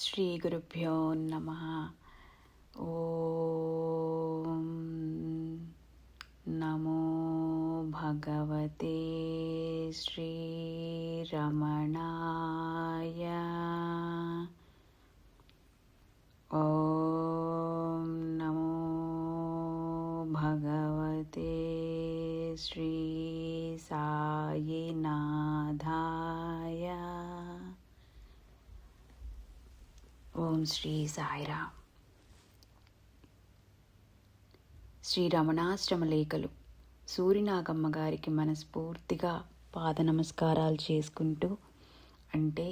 శ్రీ గురుభ్యో నమః. ఓం నమో భగవతే శ్రీరమణాయ. ఓం నమో భగవతే శ్రీ సాయినాథాయ. ఓం శ్రీ సాయిరామ్. శ్రీ రమణాశ్రమ లేఖలు సూరినాగమ్మ గారికి మనస్ఫూర్తిగా పాద నమస్కారాలు చేసుకుంటూ, అంటే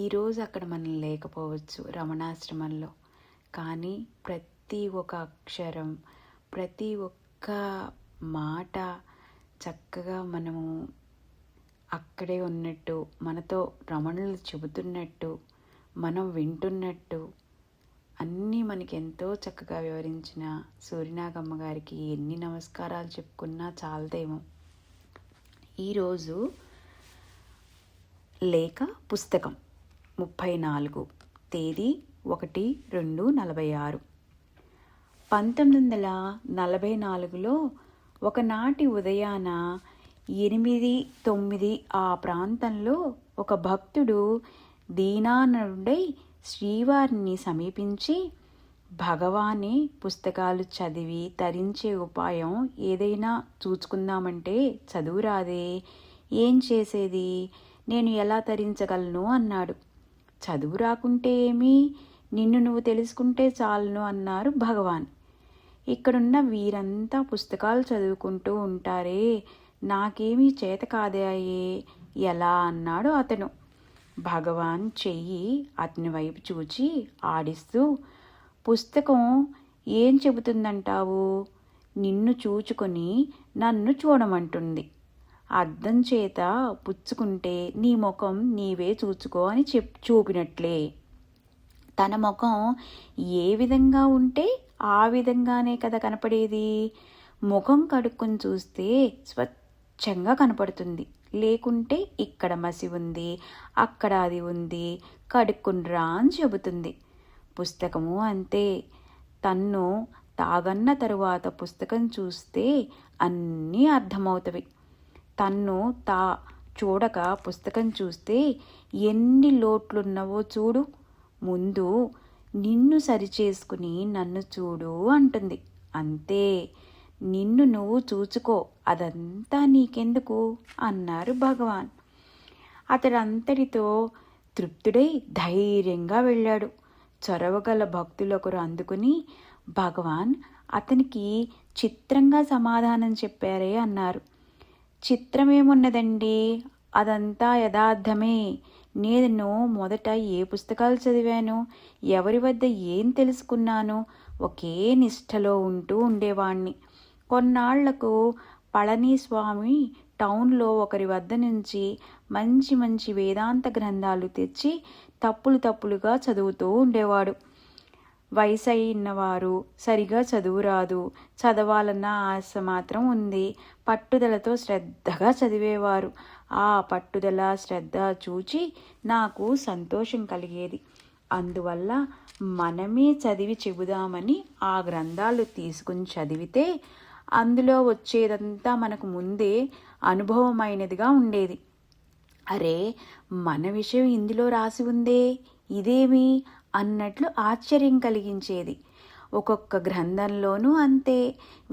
ఈరోజు అక్కడ మనం లేకపోవచ్చు రమణాశ్రమంలో, కానీ ప్రతి ఒక్క అక్షరం, ప్రతి ఒక్క మాట చక్కగా మనము అక్కడే ఉన్నట్టు, మనతో రమణులు చెబుతున్నట్టు, మనం వింటున్నట్టు అన్నీ మనకి ఎంతో చక్కగా వివరించిన సూరినాగమ్మ గారికి ఎన్ని నమస్కారాలు చెప్పుకున్నా చాలదేమో. ఈరోజు లేఖ పుస్తకం 34, తేదీ 1/2/46. 1944లో ఒకనాటి ఉదయాన 8-9 ఆ ప్రాంతంలో ఒక భక్తుడు దీనానుడై శ్రీవారిని సమీపించి, భగవానే పుస్తకాలు చదివి తరించే ఉపాయం ఏదైనా చూచుకుందామంటే చదువు రాదే, ఏం చేసేది, నేను ఎలా తరించగలను అన్నాడు. చదువు రాకుంటే ఏమి, నిన్ను నువ్వు తెలుసుకుంటే చాలును అన్నారు భగవాన్. ఇక్కడున్న వీరంతా పుస్తకాలు చదువుకుంటూ ఉంటారే, నాకేమీ చేత కాదాయే, ఎలా అన్నాడు అతను. భగవాన్ చెయ్యి అతని వైపు చూచి ఆడిస్తూ, పుస్తకం ఏం చెబుతుందంటావు, నిన్ను చూచుకొని నన్ను చూడమంటుంది. అద్దం చేత పుచ్చుకుంటే నీ ముఖం నీవే చూచుకో అని చూపినట్లే. తన ముఖం ఏ విధంగా ఉంటే ఆ విధంగానే కదా కనపడేది. ముఖం కడుక్కొని చూస్తే స్వచ్ఛంగా కనపడుతుంది, లేకుంటే ఇక్కడ మసి ఉంది, అక్కడ అది ఉంది, కడుక్కునిరా అని చెబుతుంది. పుస్తకము అంతే. తన్ను తాగన్న తరువాత పుస్తకం చూస్తే అన్నీ అర్థమవుతవి. తన్ను చూడక పుస్తకం చూస్తే ఎన్ని లోట్లున్నవో చూడు, ముందు నిన్ను సరిచేసుకుని నన్ను చూడు అంటుంది. అంతే, నిన్ను నువ్వు చూచుకో, అదంతా నీకెందుకు అన్నారు భగవాన్. అతడంతటితో తృప్తుడై ధైర్యంగా వెళ్ళాడు. చొరవగల భక్తులొకరు అందుకుని, భగవాన్ అతనికి చిత్రంగా సమాధానం చెప్పారే అన్నారు. చిత్రమేమున్నదండి, అదంతా యథార్థమే. నేను మొదట ఏ పుస్తకాలు చదివాను, ఎవరి వద్ద ఏం తెలుసుకున్నాను, ఒకే నిష్ఠలో ఉంటూ ఉండేవాణ్ణి. కొన్నాళ్లకు పళనిస్వామి టౌన్లో ఒకరి వద్ద నుంచి మంచి మంచి వేదాంత గ్రంథాలు తెచ్చి తప్పులుగా చదువుతూ ఉండేవాడు. వయసైనవారు సరిగా చదువు రాదు, చదవాలన్న ఆశ మాత్రం ఉంది. పట్టుదలతో శ్రద్ధగా చదివేవారు. ఆ పట్టుదల శ్రద్ధ చూచి నాకు సంతోషం కలిగేది. అందువల్ల మనమే చదివి చెబుదామని ఆ గ్రంథాలు తీసుకుని చదివితే అందులో వచ్చేదంతా మనకు ముందే అనుభవమైనదిగా ఉండేది. అరే, మన విషయం ఇందులో రాసి ఉందే, ఇదేమి అన్నట్లు ఆశ్చర్యం కలిగించేది. ఒక్కొక్క గ్రంథంలోనూ అంతే,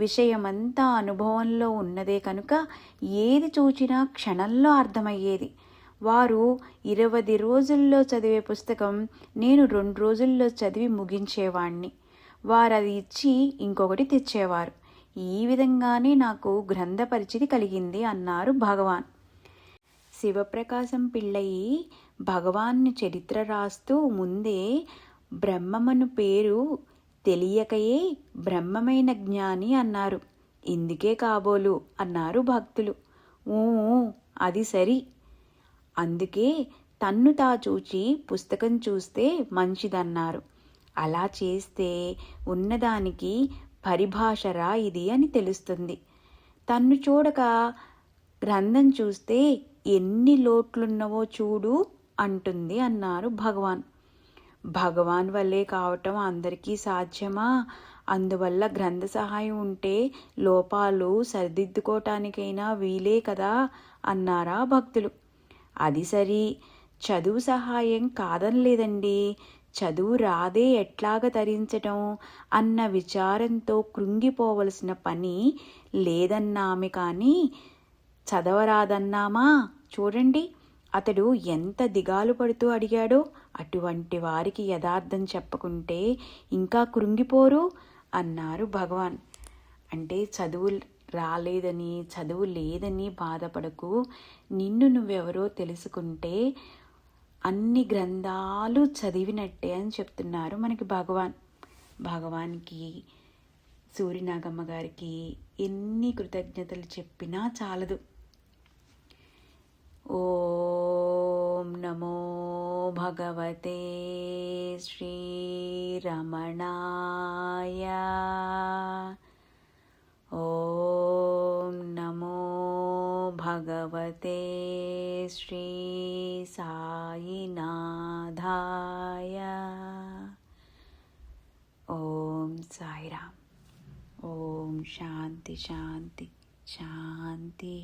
విషయమంతా అనుభవంలో ఉన్నదే కనుక ఏది చూచినా క్షణంలో అర్థమయ్యేది. వారు 20 రోజుల్లో చదివే పుస్తకం నేను 2 రోజుల్లో చదివి ముగించేవాణ్ణి. వారది ఇచ్చి ఇంకొకటి తెచ్చేవారు. ఈ విధంగానే నాకు గ్రంథ పరిచితి కలిగింది అన్నారు భగవాన్. శివప్రకాశం పిళ్ళయి భగవాన్ని చరిత్ర రాస్తూ ముందే బ్రహ్మమను పేరు తెలియకయే బ్రహ్మమైన జ్ఞాని అన్నారు. ఇందుకే కాబోలు అన్నారు భక్తులు. అది సరి, అందుకే తన్ను చూచి పుస్తకం చూస్తే మంచిదన్నారు. అలా చేస్తే ఉన్నదానికి పరిభాషరా ఇది అని తెలుస్తుంది. తన్ను చూడక గ్రంథం చూస్తే ఎన్ని లోట్లున్నవో చూడు అంటుంది అన్నారు భగవాన్. భగవాన్ వల్లే కావటం అందరికీ సాధ్యమా? అందువల్ల గ్రంథ సహాయం ఉంటే లోపాలు సరిదిద్దుకోవటానికైనా వీలే కదా అన్నారా భక్తులు. అది సరి, చదువు సహాయం కాదనలేదండి. చదువు రాదే ఎట్లాగ తరించటం అన్న విచారంతో కృంగిపోవలసిన పని లేదన్నామే కానీ చదవరాదన్నామా? చూడండి అతడు ఎంత దిగాలు పడుతూ అడిగాడో. అటువంటి వారికి యథార్థం చెప్పకుంటే ఇంకా కృంగిపోరు అన్నారు భగవాన్. అంటే చదువు రాలేదని, చదువు లేదని బాధపడకు. నిన్ను నువ్వెవరో తెలుసుకుంటే అన్ని గ్రంథాలు చదివినట్టే అని చెప్తున్నారు మనకి భగవాన్. భగవాన్కి, సూరినాగమ్మ గారికి ఎన్ని కృతజ్ఞతలు చెప్పినా చాలదు. ఓం నమో భగవతే శ్రీరమణాయ. ఓం నమో భగవతే శ్రీ సాయినాథాయ. ఓం సాయిరామ్. ఓం శాంతి శాంతి శాంతి.